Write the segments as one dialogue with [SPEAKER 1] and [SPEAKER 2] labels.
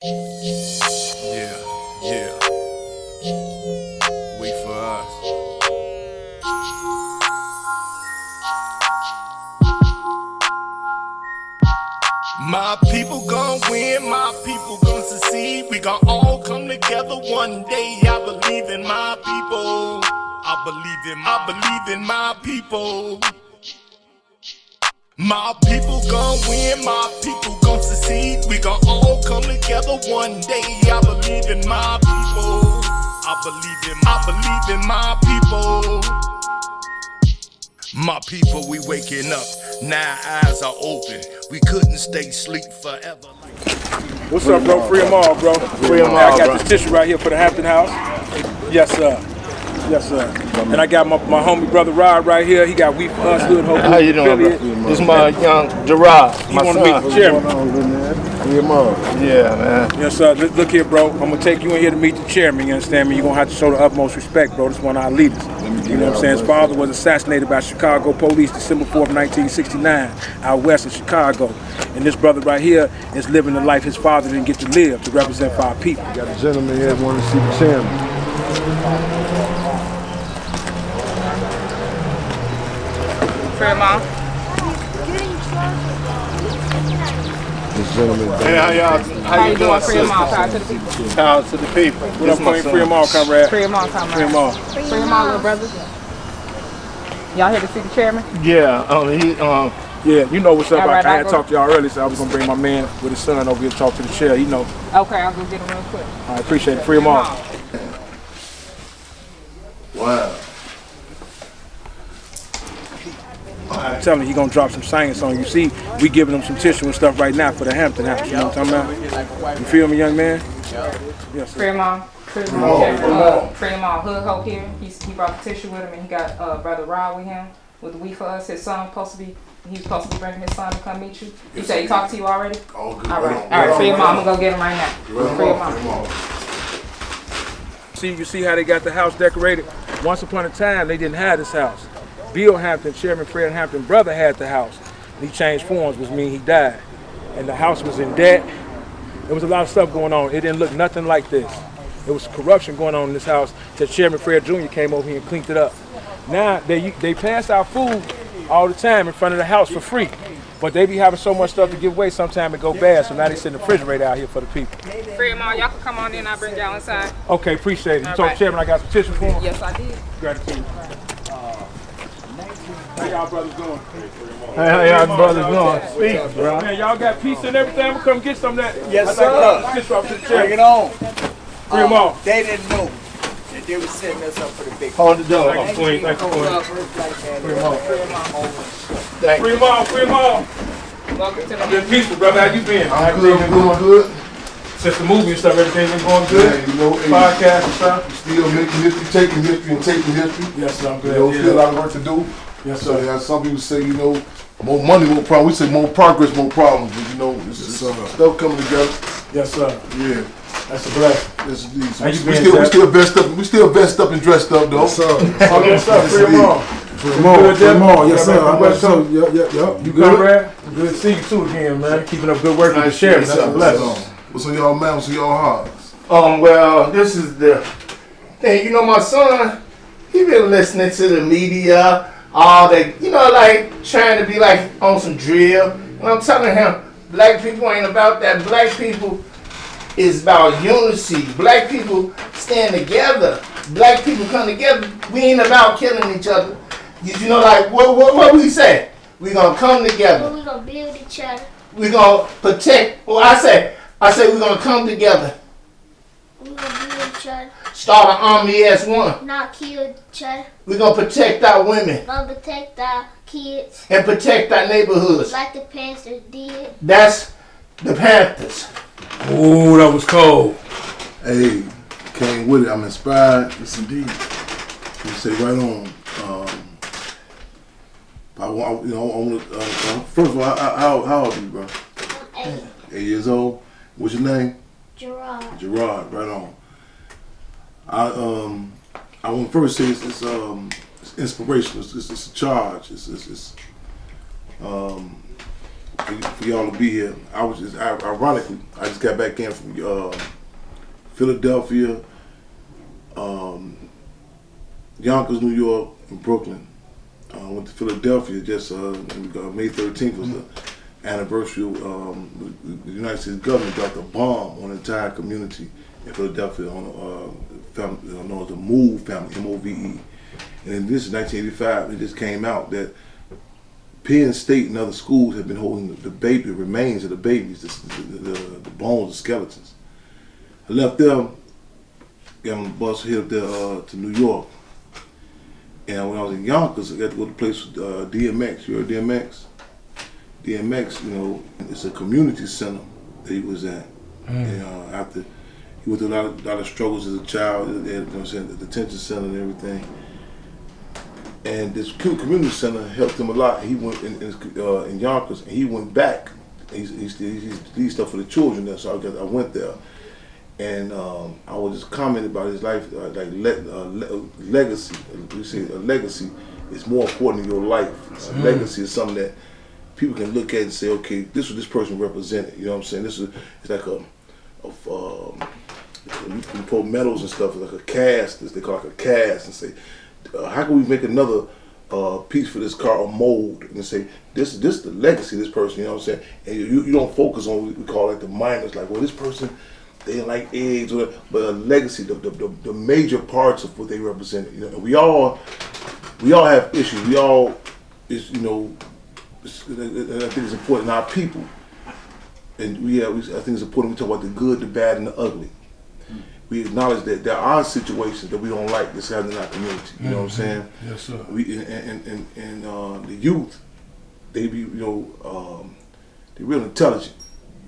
[SPEAKER 1] Yeah, yeah. We for us. My people gon' win, my people gon' succeed. We gon' all come together one day. I believe in my people. I believe in my people. My people gon' win, my people gon' succeed. We gon' all come together one day. I believe in my people. I believe in my people. My people, we waking up. Now eyes are open. We couldn't stay asleep forever.
[SPEAKER 2] What's up, bro? Free them all, bro. Free them all. I got this tissue right here for the Hampton House. Yes, sir. Yes, sir. And I got my homie brother Rod right here. He got WEFAUS Hood Hope.
[SPEAKER 3] How you doing, bro? This is my young Ger'Rod.
[SPEAKER 2] He want to meet the chairman.
[SPEAKER 3] Yeah, man.
[SPEAKER 2] Yes, sir. Look here, bro. I'm going to take you in here to meet the chairman. You understand me? You're going to have to show the utmost respect, bro. This is one of our leaders. You know what I'm saying? His father was assassinated by Chicago police December 4th, 1969, out west of Chicago. And this brother right here is living the life his father didn't get to live, to represent for our people.
[SPEAKER 4] Got a gentleman here that want to see the chairman.
[SPEAKER 5] Grandma.
[SPEAKER 4] This gentleman.
[SPEAKER 3] Hey, how you doing,
[SPEAKER 5] Free them all. Power to the people.
[SPEAKER 3] Power to the people.
[SPEAKER 2] What up, Queen? Free them all, comrade.
[SPEAKER 5] Free them all, comrade.
[SPEAKER 2] Free them all.
[SPEAKER 5] Free them all, little brothers. Y'all here to see the chairman?
[SPEAKER 3] Yeah,
[SPEAKER 2] Yeah, you know what's up.
[SPEAKER 5] All right,
[SPEAKER 2] I
[SPEAKER 5] I'll
[SPEAKER 2] had
[SPEAKER 5] go.
[SPEAKER 2] talked to y'all earlier, so I was going to bring my man with his son over here to talk to the chair. You know.
[SPEAKER 5] Okay, I'll go get him real quick.
[SPEAKER 2] I appreciate it. Free them all.
[SPEAKER 4] Wow.
[SPEAKER 2] I'm telling you, he gonna drop some science on you. See, we giving him some tissue and stuff right now for the Hampton House. You know what I'm talking about? You feel me, young man? Yes,
[SPEAKER 5] Free
[SPEAKER 2] sir.
[SPEAKER 5] them all. Free them all. Free them all. Hood Hope here. He brought the tissue with him, and he got brother Rod with him with the WEFAUS. His son he was supposed to be bringing his son to come meet you. He said he talked to you already.
[SPEAKER 4] All good.
[SPEAKER 5] All right. Free them all. I'm gonna go get him right now. Free them all.
[SPEAKER 2] See, you see how they got the house decorated? Once upon a time, they didn't have this house. Bill Hampton, Chairman Fred Hampton, brother had the house. He changed forms, which means he died. And the house was in debt. There was a lot of stuff going on. It didn't look nothing like this. There was corruption going on in this house till Chairman Fred Jr. came over here and cleaned it up. Now, they pass out food all the time in front of the house for free. But they be having so much stuff to give away, sometimes it go bad, so now they send the refrigerator out here for the people.
[SPEAKER 5] Free them all. Y'all can come on in. I'll bring y'all inside.
[SPEAKER 2] Okay, appreciate it. You
[SPEAKER 5] All
[SPEAKER 2] told
[SPEAKER 5] right.
[SPEAKER 2] Chairman I got some tissue for him?
[SPEAKER 5] Yes, I did.
[SPEAKER 2] Gratitude. How y'all brothers doing?
[SPEAKER 3] How y'all brothers doing? Speak, bro.
[SPEAKER 2] Man, y'all got pizza and everything. I'm gonna come get some of that.
[SPEAKER 6] Yes,
[SPEAKER 2] Bring
[SPEAKER 6] it on.
[SPEAKER 2] Bring them all.
[SPEAKER 6] They didn't know that they were setting us up for the big.
[SPEAKER 3] Hold the door.
[SPEAKER 2] Thank you, Queen. Thank you, Queen.
[SPEAKER 6] Free them
[SPEAKER 2] Free them all. Free them all.
[SPEAKER 5] Welcome to
[SPEAKER 2] Been
[SPEAKER 5] the
[SPEAKER 2] peaceful, brother. How you been?
[SPEAKER 4] I'm good. I'm doing good.
[SPEAKER 2] Since the movie and stuff, everything's been going good.
[SPEAKER 4] Yeah, you know, hey,
[SPEAKER 2] Podcast and stuff.
[SPEAKER 4] still making history, taking history, and taking history.
[SPEAKER 2] Yes, sir. I'm
[SPEAKER 4] You know,
[SPEAKER 2] good.
[SPEAKER 4] still a lot of work to do.
[SPEAKER 2] Yes,
[SPEAKER 4] So
[SPEAKER 2] sir.
[SPEAKER 4] yeah, some people say, you know, more money, more problems. We say more progress, more problems. But you know, it's stuff coming together.
[SPEAKER 2] Yes, sir.
[SPEAKER 4] Yeah,
[SPEAKER 2] That's a blessing.
[SPEAKER 4] yes indeed. So
[SPEAKER 2] How you
[SPEAKER 4] we
[SPEAKER 2] been,
[SPEAKER 4] still vest up. We still vest up and dressed up though.
[SPEAKER 2] Oh, yes, sir. Free them all.
[SPEAKER 4] For them all, for them all. Yes, sir.
[SPEAKER 2] I'm
[SPEAKER 4] Yes, sir. Yep.
[SPEAKER 2] You good, Brad? Good to see you too again, man. Keeping up good work with the sheriff. That's a blessing.
[SPEAKER 4] What's on y'all mouths? What's on y'all hearts?
[SPEAKER 3] Well, this is the thing. You know, my son, he been listening to the media, all that, you know, like trying to be like on some drill. And I'm telling him, black people ain't about that. Black people is about unity. Black people stand together. Black people come together. We ain't about killing each other. You know, like what we say? We gonna come together.
[SPEAKER 7] We're gonna build each other.
[SPEAKER 3] We gonna protect. Well, I say we gonna come together.
[SPEAKER 7] We're gonna build each other.
[SPEAKER 3] Start an army as one.
[SPEAKER 7] Not kill each other.
[SPEAKER 3] We gonna protect our women
[SPEAKER 7] Gonna protect our kids
[SPEAKER 3] and protect our neighborhoods.
[SPEAKER 7] like the Panthers did.
[SPEAKER 3] That's the Panthers.
[SPEAKER 2] Ooh, that was cold.
[SPEAKER 4] Hey, came with it. I'm inspired. Yes, indeed. You say right on. I want, you know, I want to, first of all, how old are you, bro?
[SPEAKER 7] I'm 8.
[SPEAKER 4] 8 years old. What's your name?
[SPEAKER 7] Ger'Rod.
[SPEAKER 4] Ger'Rod. Right on. I want to first say it's inspirational. It's a charge. It's for y'all to be here. I was just, ironically, I just got back in from Philadelphia, Yonkers, New York, and Brooklyn. Went to Philadelphia just May 13th was the anniversary of the United States government dropped a bomb on the entire community in Philadelphia on family known as the Move family, M-O-V-E. And in this 1985, it just came out that Penn State and other schools have been holding the remains of the babies, the bones, the skeletons. I left them, got on the bus, headed up there to New York. And when I was in Yonkers, I got to go to a place with DMX. You heard DMX? DMX, you know, it's a community center that he was at. And after he went through a lot of struggles as a child, they had, you know what I'm saying, the detention center and everything. And this community center helped him a lot. He went in Yonkers, and he went back. He did stuff for the children there, so I went there. And I was just commenting about his life, like legacy. We say a legacy is more important than your life. A legacy is something that people can look at and say, okay, this is what this person represented. You know what I'm saying? It's like you put medals and stuff, like a cast, they call it a cast, and say, how can we make another piece for this car or mold and say this is the legacy of this person, you know what I'm saying? And you don't focus on what we call like the minors, like, well, this person, they didn't like eggs, or but a legacy, the major parts of what they represent. You know, we all have issues. We all is, you know, I think it's important in our people, and I think it's important we talk about the good, the bad, and the ugly. We acknowledge that there are situations that we don't like that's happening in our community. You know what I'm saying?
[SPEAKER 2] Yes, sir.
[SPEAKER 4] And the youth, they be, you know, they're real intelligent.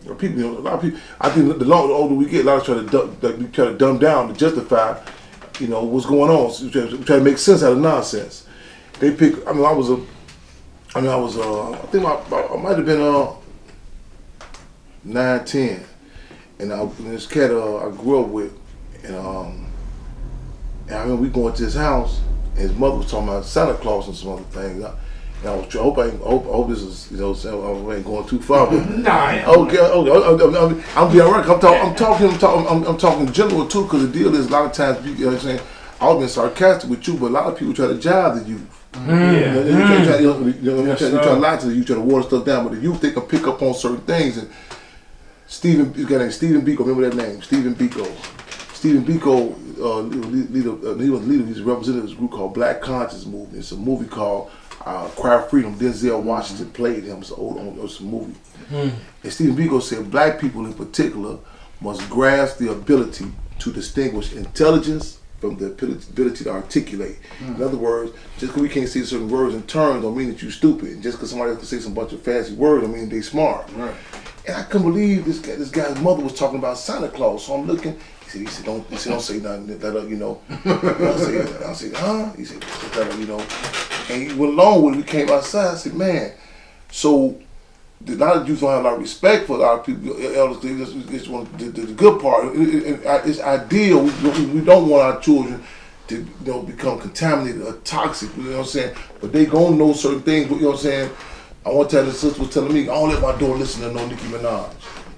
[SPEAKER 4] People, you know, a lot of people. I think the older we get, a lot of we try to dumb down to justify, you know, what's going on. So we try to make sense out of nonsense. They pick. I think I might have been 9, 10, and this cat I grew up with, and I remember we going to his house, and his mother was talking about Santa Claus and some other things. And I was. I hope this is, you know, I ain't going too far. But
[SPEAKER 3] Nah.
[SPEAKER 4] okay. I'm being right. I'm talking general too, because the deal is a lot of times, you know what I'm saying, I've been sarcastic with you, but a lot of people try to jive the youth. You try to lie to the youth, try to water stuff down, but the youth, they can pick up on certain things. And Stephen Biko, remember that name, Stephen Biko. Stephen Biko, he was the leader. He's a representative of this group called Black Conscious Movement. It's a movie called Cry of Freedom. Denzel Washington played him. It's an old movie. And Stephen Biko said black people in particular must grasp the ability to distinguish intelligence from the ability to articulate. In other words, just because we can't say certain words and terms don't mean that you're stupid. And just because somebody else can say some bunch of fancy words don't mean they smart. Right. And I couldn't believe this guy's mother was talking about Santa Claus. So I'm looking. He said, don't say nothing. That you know. I said, huh? He said, you know. And he went along with it. We came outside. I said, man. So a lot of youth don't have a lot of respect for a lot of people. Elders, it's one of the good part. It's ideal. We don't want our children to, you know, become contaminated or toxic. You know what I'm saying? But they gonna know certain things. You know what I'm saying? I want to tell the sister was telling me, I don't let my daughter listen to no Nicki Minaj.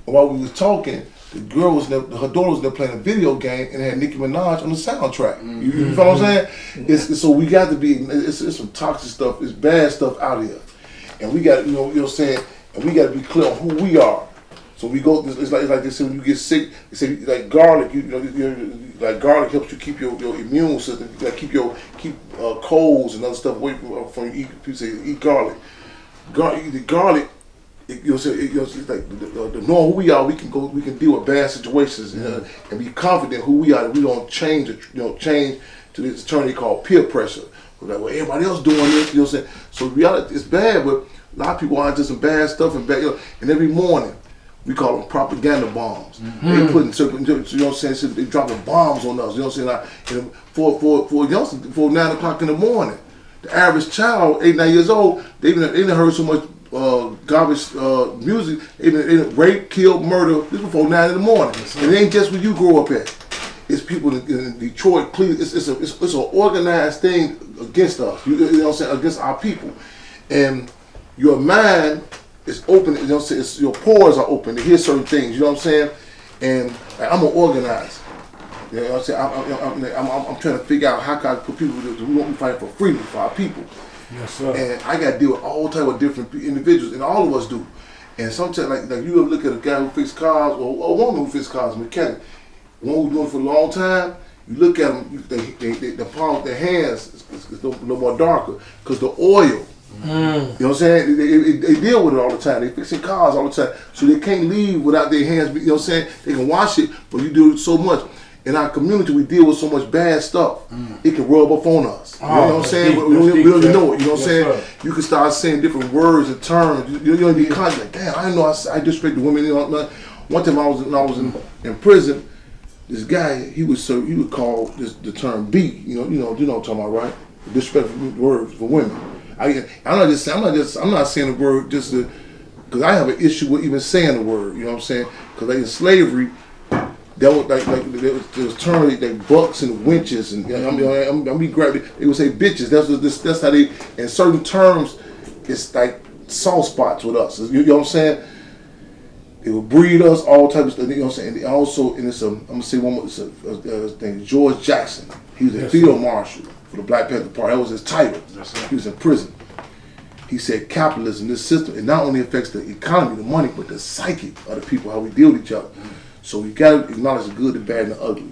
[SPEAKER 4] And while we was talking, her daughter was there playing a video game and had Nicki Minaj on the soundtrack. You feel what I'm saying? So we got to be. It's some toxic stuff. It's bad stuff out here, and we got, you know what I'm saying. And we got to be clear on who we are. So we go. It's like they say when you get sick. They say like garlic. Like garlic helps you keep your immune system. You got to keep colds and other stuff away from you. People say eat garlic. Garlic. It's like the knowing who we are, we can deal with bad situations and be confident who we are. That we don't change to this term they call peer pressure. We're like, well, everybody else doing this, you know what I'm saying? So reality is bad, but a lot of people are into some bad stuff and bad. You know, and every morning we call them propaganda bombs. They putting certain, you know what I'm saying? So they dropping bombs on us. You know what I'm saying? Like, for youngsters, for 9 o'clock in the morning, the average child, 8, 9 years old, they didn't heard so much garbage music. They rape, kill, murder. This before 9 in the morning. And it ain't just where you grow up at. It's people in Detroit, Cleveland. It's an organized thing against us. You know what I'm saying? Against our people. And your mind it's open. You know what I'm saying? It's, your pores are open to hear certain things. You know what I'm saying? And like, I'm an organizer. You know what I'm saying? I'm trying to figure out how can I put people we want to fight for freedom for our people.
[SPEAKER 2] Yes, sir.
[SPEAKER 4] And I got to deal with all type of different individuals, and all of us do. And sometimes, like you ever look at a guy who fixes cars, or a woman who fixes cars, a mechanic, one who's doing it for a long time. You look at them, the palm of their hands is a little more darker because the oil. You know what I'm saying? They deal with it all the time. They fixing cars all the time, so they can't leave without their hands. You know what I'm saying? They can wash it, but you do it so much. In our community, we deal with so much bad stuff. It can rub up on us. You know what I'm saying? We don't even know it. You know what I'm saying?
[SPEAKER 2] Sir.
[SPEAKER 4] You can start saying different words and terms. You don't be conscious. Like, damn, I didn't know I disrespect the women. You know, one time I was in prison. This guy, he would call the term B. You know what I'm talking about, right? Disrespectful words for women. I'm not saying the word just because I have an issue with even saying the word. You know what I'm saying? Because like in slavery, there was terms like bucks and winches, and they would say bitches. That's how they, in certain terms, it's like soft spots with us. You know what I'm saying? They would breed us all types of stuff. You know what I'm saying? And also, and I'm gonna say one more thing. George Jackson. He was a field marshal for the Black Panther Party. That was his title. He was in prison. He said capitalism, this system, it not only affects the economy, the money, but the psyche of the people, how we deal with each other. So you gotta acknowledge the good, the bad, and the ugly.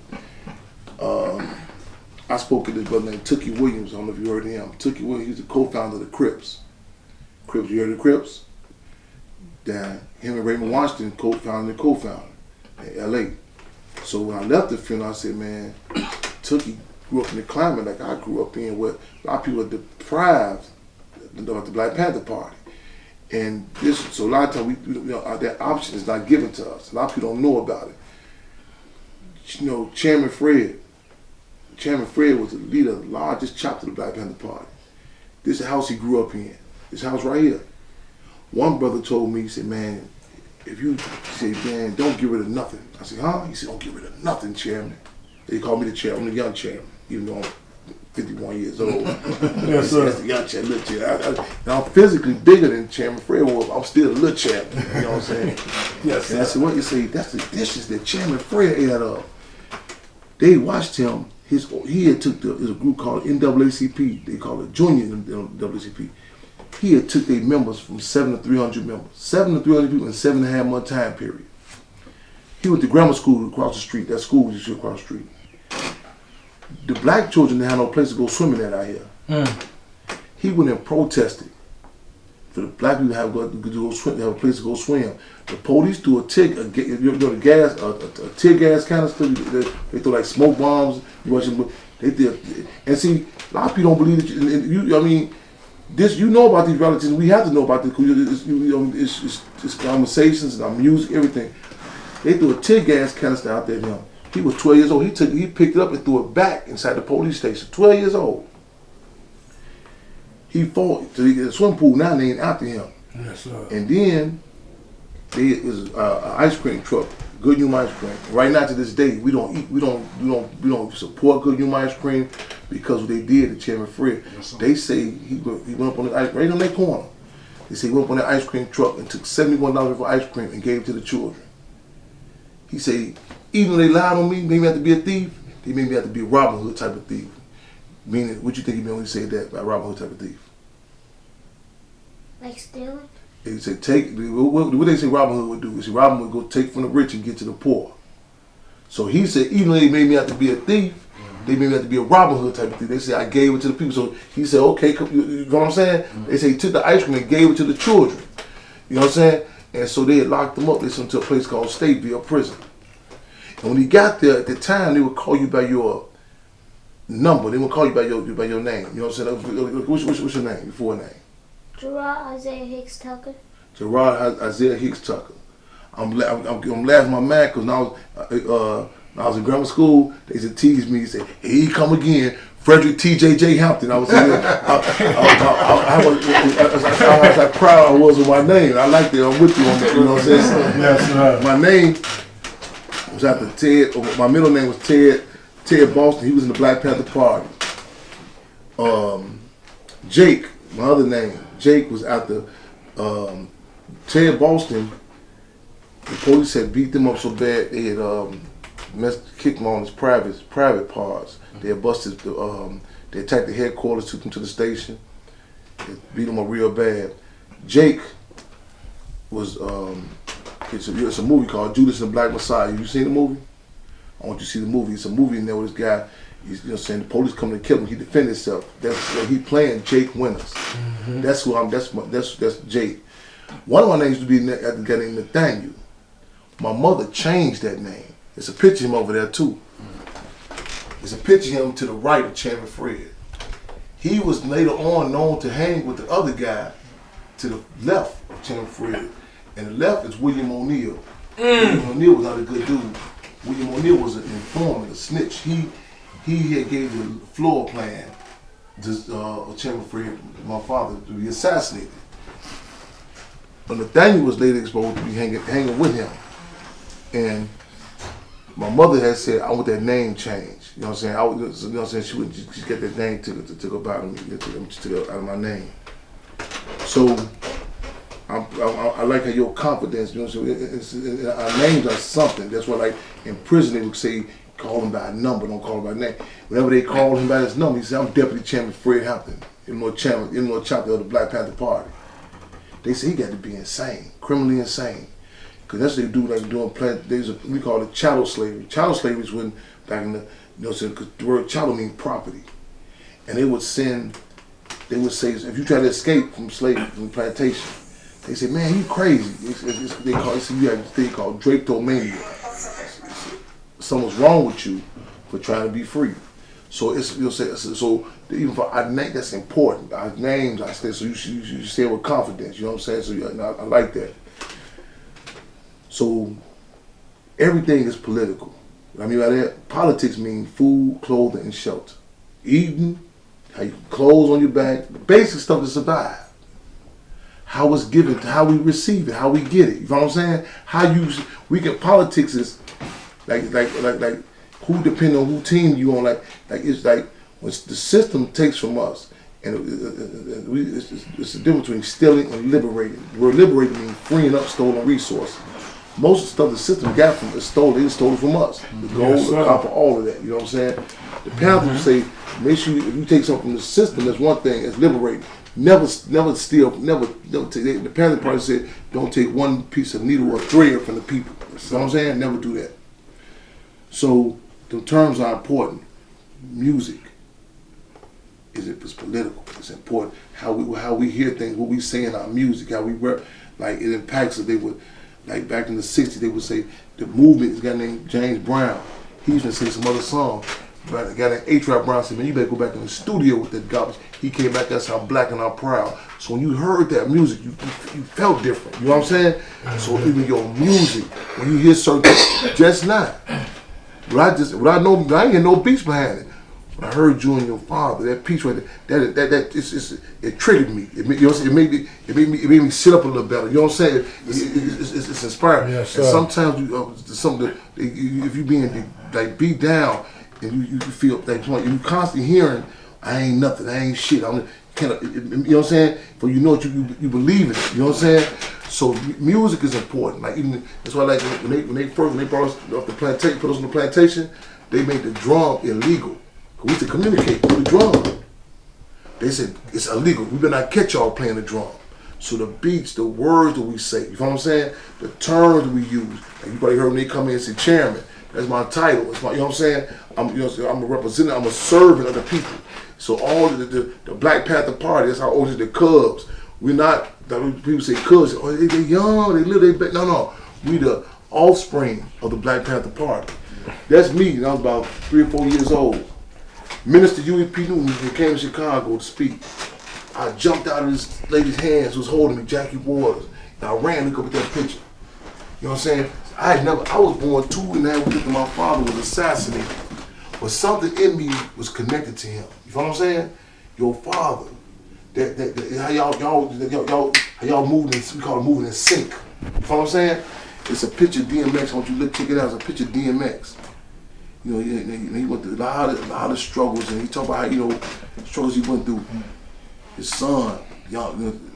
[SPEAKER 4] I spoke to this brother named Tookie Williams. I don't know if you heard of him. Tookie Williams, he's the co-founder of the Crips. You heard of the Crips? Him and Raymond Washington co-founder in L.A. So when I left the funeral, I said, man, Tookie grew up in the climate like I grew up in, where a lot of people are deprived of the Black Panther Party. And so a lot of times that option is not given to us. A lot of people don't know about it. You know, Chairman Fred was the leader of the largest chapter of the Black Panther Party. This is the house he grew up in. This house right here. One brother told me, he said, man, man, don't get rid of nothing. I said, huh? He said, don't get rid of nothing, Chairman. They call me the chairman. I'm the young chairman, even though I'm 51 years old.
[SPEAKER 2] Yes, sir.
[SPEAKER 4] That's the young chairman, little chairman. I'm physically bigger than Chairman Fred was. I'm still a little chairman. You know what I'm saying?
[SPEAKER 2] Yes, sir.
[SPEAKER 4] And I said, what you say? That's the dishes that Chairman Fred ate up. They watched him. He had took there's a group called NAACP. They call it Junior NAACP. He had took their members from 7 to 300 members. 7 to 300 people in 7.5 month time period. He went to grammar school across the street. That school was just across the street. The black children didn't have no place to go swimming at out here. He went and protested for the black people to have a place to go swim. The police threw a tear gas canister. They threw like smoke bombs. And see, a lot of people don't believe that. This, you know about these relatives. We have to know about this. It's conversations and our music, everything. They threw a tear gas canister out there. He was 12 years old. He picked it up and threw it back inside the police station. 12 years old. He fought to get a swimming pool now named after him.
[SPEAKER 2] Yes, sir.
[SPEAKER 4] And then it was an ice cream truck, Good Human Ice Cream. Right now to this day, we don't support Good Human Ice Cream because what they did to Chairman Fred. Yes, they say he went up on the ice right on that corner. They say he went up on the ice cream truck and took $71 for ice cream and gave it to the children. He said, even though they lied on me, made me have to be a thief, they made me have to be a Robin Hood type of thief. Meaning, what you think he meant when he said that about Robin Hood type of thief?
[SPEAKER 7] Like stealing?
[SPEAKER 4] He said, what they say Robin Hood would do is Robin would go take from the rich and get to the poor. So he said, even though they made me have to be a thief, they made me have to be a Robin Hood type of thief. They said, I gave it to the people. So he said, okay, you know what I'm saying? They say he took the ice cream and gave it to the children. You know what I'm saying? And so they had locked them up. They sent him to a place called Stateville Prison. And when he got there, at the time, they would call you by your number. They would call you by your name. You know what I'm saying? What's your name, your full name?
[SPEAKER 7] Ger'Rod Isaiah Hicks Tucker.
[SPEAKER 4] Ger'Rod Isaiah Hicks Tucker. I'm laughing my man because when I was in grammar school, they used to tease me. They say, "Here he come again, Frederick T.J.J. Hampton." I was saying, I was how proud I was of my name. I like that. I'm with you on that. You know what I'm saying?
[SPEAKER 2] Yes,
[SPEAKER 4] my name was after Ted. My middle name was Ted Boston. He was in the Black Panther Party. Jake, my other name, Jake was after Ted Boston, the police had beat them up so bad they had kicked him on his private parts. They had busted they attacked the headquarters, took him to the station, they beat him up real bad. Jake was it's a movie called Judas and the Black Messiah. You seen the movie? I want you to see the movie. It's a movie in there with this guy. He's, saying the police come to kill him. He defended himself. That's he playing Jake Winters. Mm-hmm. That's who I'm. That's Jake. One of my names used to be a guy named Nathaniel. My mother changed that name. There's a picture of him over there too. There's a picture of him to the right of Chairman Fred. He was later on known to hang with the other guy to the left of Chairman Fred. And the left is William O'Neill. William O'Neill was not a good dude. William O'Neill was an informant, a snitch. He had gave the floor plan to Chairman Fred, my father, to be assassinated. But Nathaniel was later exposed to be hanging with him. And my mother had said, I want that name changed. You know what I'm saying? You know what I'm saying? She got that name took about me. She took it out of my name. So I like how your confidence, you know what I'm saying? Our names are something. That's why, like, in prison they would say, call him by a number, don't call him by name. Whenever they called him by his number, he said, I'm Deputy Chairman Fred Hampton, Illinois chapter of the Black Panther Party. They said he got to be insane, criminally insane. Because that's what they do, like doing we call it chattel slavery. Chattel slavery is when, back in the, you know what I'm saying, because the word chattel means property. And they would say, if you try to escape from slavery, from plantation, they say, man, you crazy. They call it, you have this thing called drapetomania. Something's wrong with you for trying to be free. So you'll say, so even for our name, that's important. Our names, I say, so you say it with confidence. You know what I'm saying? So I like that. So everything is political. What I mean by that, politics mean food, clothing, and shelter. Eating, how you clothes on your back, the basic stuff to survive. How it's given, how we receive it, how we get it. You know what I'm saying? Politics is like who depend on who team you on. Like it's like when the system takes from us, and it's the difference between stealing and liberating. Where liberating means freeing up stolen resources. Most of the stuff the system got from is stolen. They stole it from us. The gold, the copper, all of that. You know what I'm saying? The Panthers say, make sure if you take something from the system, that's one thing. It's liberating. Never steal. Never take. The Panther Party said, don't take one piece of needle or thread from the people. You know what I'm saying? Never do that. So the terms are important. Music is political. It's important how we hear things, what we say in our music, how we rap. Like it impacts us. They would, like back in the '60s, they would say the movement is a guy named James Brown. He even sang some other song. But a guy named A-Trap Brown said, man, you better go back in the studio with that garbage. He came back, that's how I'm black and I'm proud. So when you heard that music, you felt different. You know what I'm saying? So even your music, when you hear certain things, just not. What I know, I ain't hear no beats behind it. When I heard you and your father, that piece right there, it triggered me. It made me sit up a little better. You know what I'm saying? It's inspiring. Yes, and sometimes something if you being like beat down and you feel like you constantly hearing, I ain't nothing, I ain't shit. You know what I'm saying? But you know what you believe in it. You know what I'm saying? So music is important. Like even that's why like when they brought us off the plantation, put us on the plantation, they made the drum illegal. We used to communicate through the drum. They said it's illegal. We better not catch y'all playing the drum. So the beats, the words that we say, you know what I'm saying? The terms that we use. Like you probably heard when they come in and say chairman. That's my title. It's my, you know what I'm saying? I'm a representative. I'm a servant of the people. So all the Black Panther Party, that's how old is the Cubs. We're not, people say Cubs, oh, they young, they live, they no. We the offspring of the Black Panther Party. That's me, and I was about 3 or 4 years old. Minister Huey P. Newton, he came to Chicago to speak. I jumped out of this lady's hands who was holding me, Jackie Waters, and I ran to look up at that picture. You know what I'm saying? I was born 2.5 weeks after my father was assassinated. But something in me was connected to him. You know what I'm saying? Your father. How y'all moved in, we call it moving in sync. You know what I'm saying? It's a picture of DMX. I want you to check it out. It's a picture of DMX. You know, he went through a lot of struggles, and he talked about how, struggles he went through. His son y'all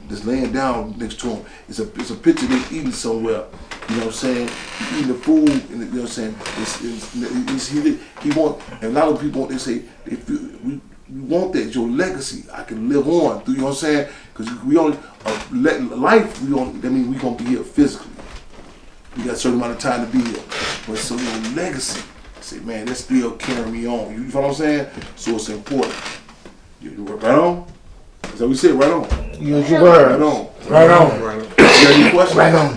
[SPEAKER 4] just laying down next to him. It's a picture they eating somewhere. You know what I'm saying? He eating the food, and you know what I'm saying? He want, and a lot of people, they say, they feel, we want that, your legacy. I can live on. You know what I'm saying? Because we only, life, that means we going to be here physically. We got a certain amount of time to be here. But so your legacy, say, man, that's still carrying me on. You know what I'm saying? So it's important. Right on? Is that what we said? Right on.
[SPEAKER 3] Use your word.
[SPEAKER 4] Right on.
[SPEAKER 3] Right on.
[SPEAKER 4] Right on. You got any questions?
[SPEAKER 3] Right on.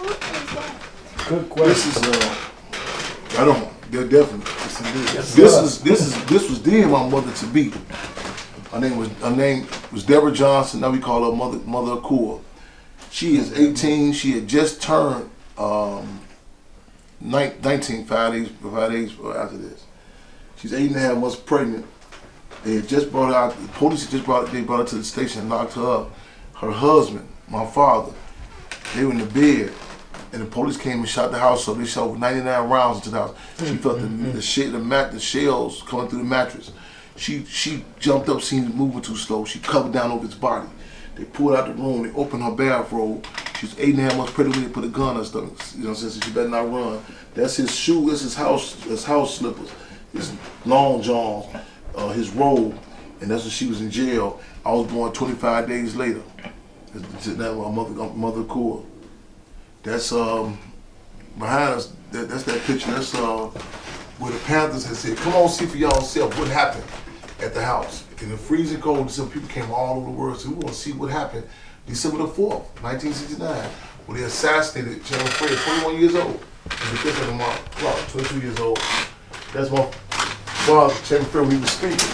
[SPEAKER 7] What is that?
[SPEAKER 2] Good question.
[SPEAKER 4] This is right on. Yeah, definitely.
[SPEAKER 3] Yes,
[SPEAKER 4] This was then my mother to be. Her name was Deborah Johnson. Now we call her Mother Akua. She is 18. She had just turned 19 5 days after this. She's 8.5 months pregnant. They had just brought her out. The police had just brought her to the station and locked her up. Her husband, my father, they were in the bed, and the police came and shot the house up. They shot over 99 rounds into the house. She felt the shells coming through the mattress. She jumped up, seen it moving too slow. She covered down over his body. They pulled out the room. They opened her bathrobe. She was 8.5 months pregnant when they put a gun on her stomach. You know what I'm saying? So she better not run. That's his shoe. That's his house slippers. His long johns. His robe. And that's when she was in jail. I was born 25 days later. That's my mother Core. That's behind us. That's that picture. That's where the Panthers had said, "Come on, see for y'all self what happened at the house." In the freezing cold, some people came all over the world, so we want to see what happened December the 4th, 1969, when they assassinated Chairman Fred, 21 years old. And because of my clock, 22 years old. That's my father, Chairman Fred, when he was speaking.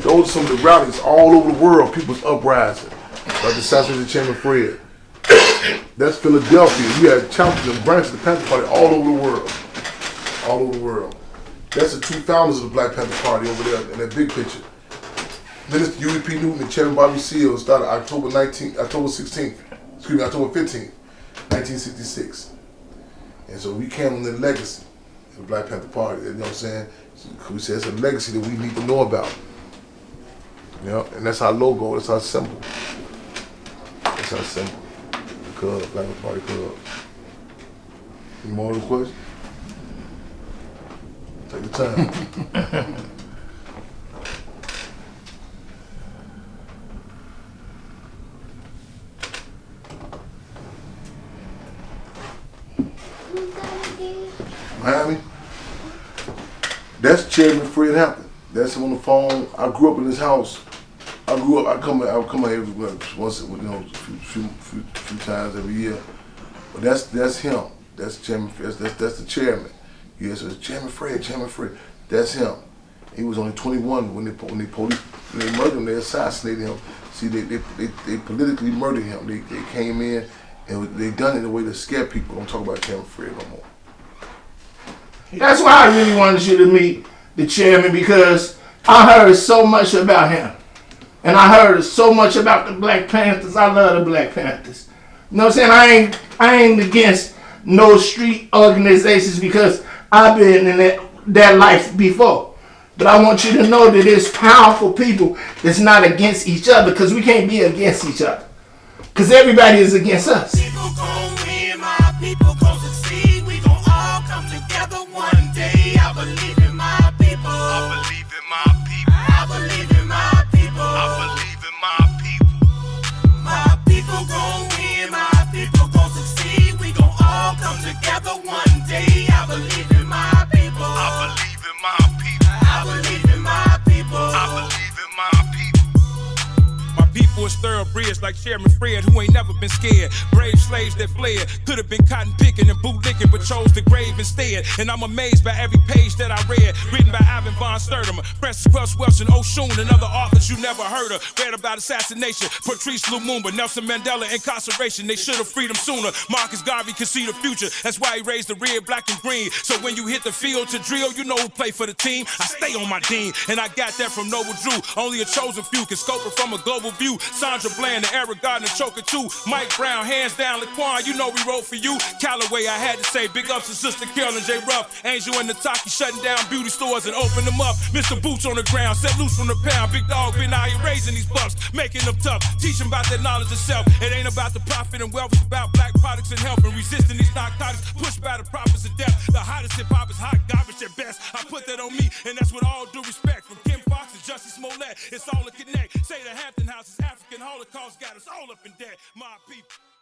[SPEAKER 4] Those are some of the rallies all over the world, people's uprising, like the assassination of Chairman Fred. That's Philadelphia. You had chapters and branches of the Panther Party all over the world. All over the world. That's the two founders of the Black Panther Party over there in that big picture. Minister Huey P. Newton and Chairman Bobby Seale started October 15th, 1966. And so we came on the legacy of the Black Panther Party. You know what I'm saying? We said it's a legacy that we need to know about. You know, and that's our logo, that's our symbol. That's our symbol. The club, Black Panther Party Club. Any more of the questions? Take the time. Miami? That's Chairman Fred Hampton. That's him on the phone. I grew up in his house. I come out here once, few times every year. But that's him. That's Chairman Fred. That's the chairman. Yes, so it's Chairman Fred. That's him. He was only 21 when they murdered him. They assassinated him. See, they politically murdered him. They came in and they done it in a way to scare people. Don't talk about Chairman Fred no more.
[SPEAKER 3] That's why I really wanted you to meet the chairman, because I heard so much about him. And I heard so much about the Black Panthers. I love the Black Panthers. You know what I'm saying? I ain't against no street organizations, because I've been in that life before. But I want you to know that there's powerful people that's not against each other, because we can't be against each other. Because everybody is against us.
[SPEAKER 1] People gon' win, my people gon' succeed. We gon' all come together one day. I believe in my people. I believe in my people. I believe in my people. I believe in my people. My people gon' win, my people gon' succeed. We gon' all come together one day. I believe in my people. I believe in my people. I believe in my people. I believe in my people.
[SPEAKER 8] My people is thoroughbreds like Chairman Fred, who ain't never been scared. Brave slaves that fled, could have been cotton picking and bootlicking, but chose the grave instead. And I'm amazed by every page that I read, written by Ivan von Sertima, Francis Welch and Oshun, and other authors you never heard of. Read about assassination, Patrice Lumumba, Nelson Mandela, incarceration. They should have freed him sooner. Marcus Garvey could see the future. That's why he raised the red, black, and green. So when you hit the field to drill, you know who play for the team. I stay on my dean, and I got that from Noble Drew. Only a chosen few can scope it from a global view. Sandra Bland, Grand, the Era Garden, Choker 2, Mike Brown, hands down, Laquan, you know we wrote for you. Callaway, I had to say, big ups to Sister Carolyn J. Ruff, Angel and Nataki shutting down beauty stores and open them up. Mr. Boots on the ground, set loose from the pound. Big dog been out here raising these bucks, making them tough. Teach them about their knowledge of self. It ain't about the profit and wealth, it's about black products and health and resisting these narcotics pushed by the prophets of death. The hottest hip hop is hot garbage at best. I put that on me, and that's with all due respect. From Kim Fox to Jussie Smollett, it's all a connect. Say the Hampton House is African Holocaust got us all up in debt. My people.